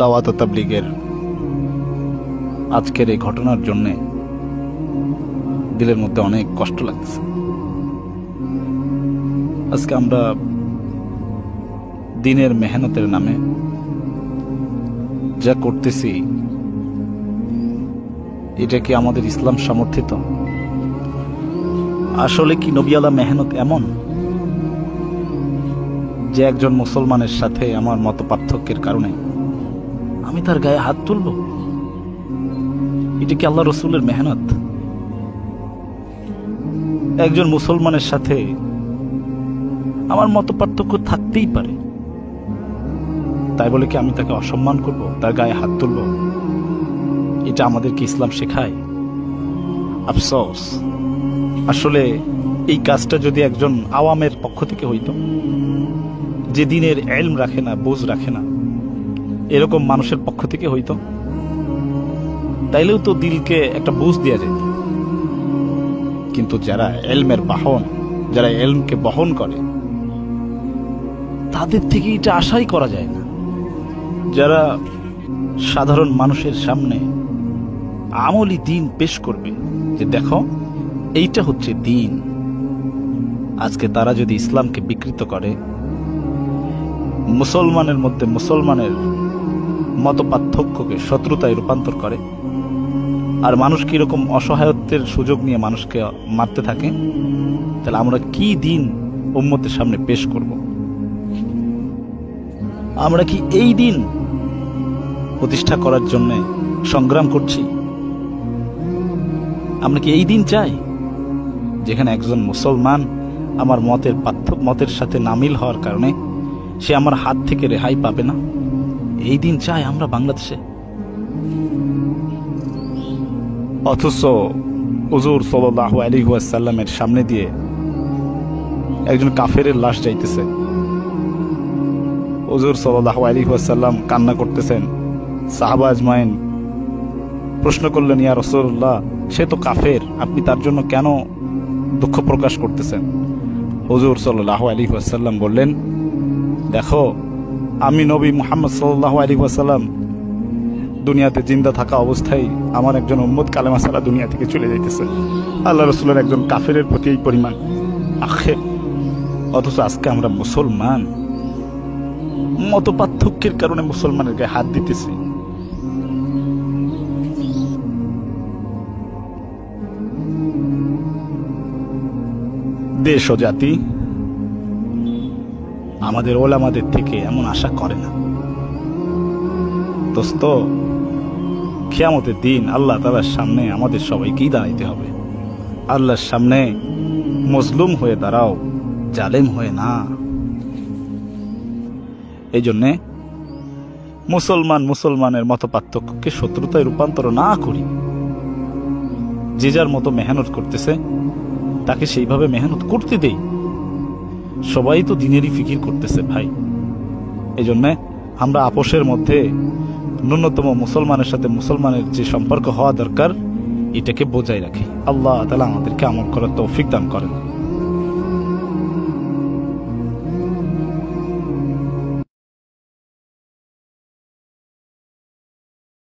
দাওয়াত ও তাবলীগের আজকের এই ঘটনার জন্য দিলের মধ্যে অনেক কষ্ট লাগছে। আজকে আমরা দিনের মেহনতের নামে যা করতেছি, এটা কি আমাদের ইসলাম সমর্থিত? আসলে কি নবীওয়ালা মেহনত এমন যে একজন মুসলমানের সাথে আমার মত পার্থক্যের কারণে আমি তার গায়ে হাত তুলব? এটা কি আল্লাহ রসুলের মেহনত? একজন মুসলমানের সাথে আমার মত পার্থক্য থাকতেই পারে, তাই বলে কি আমি তাকে অসম্মান করব, তার গায়ে হাত তুলব? এটা আমাদেরকে ইসলাম শেখায়? আফসোস, আসলে এই কাজটা যদি একজন আওয়ামের পক্ষ থেকে হইতো, যে দিনের ইলম রাখে না, বুঝ রাখে না, এরকম মানুষের পক্ষ থেকে হইতো, তাইলেও তো দিলকে একটা বুঝ দেওয়া যেত। কিন্তু যারা ইলমের বাহন, যারা ইলমকে বহন করে, তাদের থেকে এটা আশাই করা যায় না। যারা সাধারণ মানুষের সামনে আমলি দিন পেশ করবে যে দেখো এইটা হচ্ছে দিন, আজকে তারা যদি ইসলামকে বিকৃত করে, মুসলমানের মধ্যে মুসলমানের মত পার্থক্যকে শত্রুতায় রূপান্তর করে, আর মানুষ কি এরকম অসহায়ত্বের সুযোগ নিয়ে মানুষকে মারতে থাকে, তাহলে আমরা কি দিন উম্মতের সামনে পেশ করব? আমরা কি এই দিন প্রতিষ্ঠা করার জন্য সংগ্রাম করছি? আমরা কি এই দিন চাই যেখানে একজন মুসলমান আমার মতের সাথে নামিল হওয়ার কারণে সে আমার হাত থেকে রেহাই পাবে না? এই দিন চাই আমরা বাংলাদেশে? অথচ হুজুর সাল্লাল্লাহু আলাইহি ওয়াসাল্লামের সামনে দিয়ে একজন কাফেরের লাশ যাইতেছে, হুজুর সাল্লাল্লাহু আলাইহি ওয়াসাল্লাম কান্না করতেছেন। সাহাবা আজমাইন প্রশ্ন করলেন, ইয়া রাসূলুল্লাহ, সে তো কাফের, আপনি তার জন্য কেন দুঃখ প্রকাশ করতেছেন? হুজুর সাল্লাল্লাহু আলাইহি ওয়াসাল্লাম বললেন, দেখো, আমি নবী মুহাম্মদ সাল্লাল্লাহু আলাইহি ওয়াসাল্লাম দুনিয়াতে জিন্দা থাকা অবস্থায় আমার একজন উম্মত কালেমা ছাড়া দুনিয়া থেকে চলে যাইতেছে। আল্লাহ রাসূলের একজন কাফেরের প্রতি এই পরিমাণ আক্ষেপ, অথচ আজকে আমরা মুসলমান মত পার্থক্যের কারণে মুসলমানের গায়ে হাত দিতেছি। দেশ ও জাতি আমাদের ওলামাদের থেকে এমন আশা করে না। দোস্ত, কিয়ামতের দিন আল্লাহ তাআলার সামনে আমাদের সবাইকেই দাঁড়াইতে হবে। আল্লাহর সামনে মজলুম হয়ে দাঁড়াও, জালেম হয়ে না। এই জন্যে মুসলমানের মত পার্থক্যকে শত্রুতায় রূপান্তর না করি। যে যার মতো মেহনত করতেছে তাকে সেইভাবে মেহনত করতে দেই। সবাই তো দিনেরই ফিকির করতেছে ভাই। এই জন্যে আমরা আপোষের মধ্যে ন্যূনতম মুসলমানের সাথে মুসলমানের যে সম্পর্ক হওয়া দরকার, এটাকে বজায় রাখি। আল্লাহ তাআলা আমাদেরকে আমল করার তৌফিক দান করেন।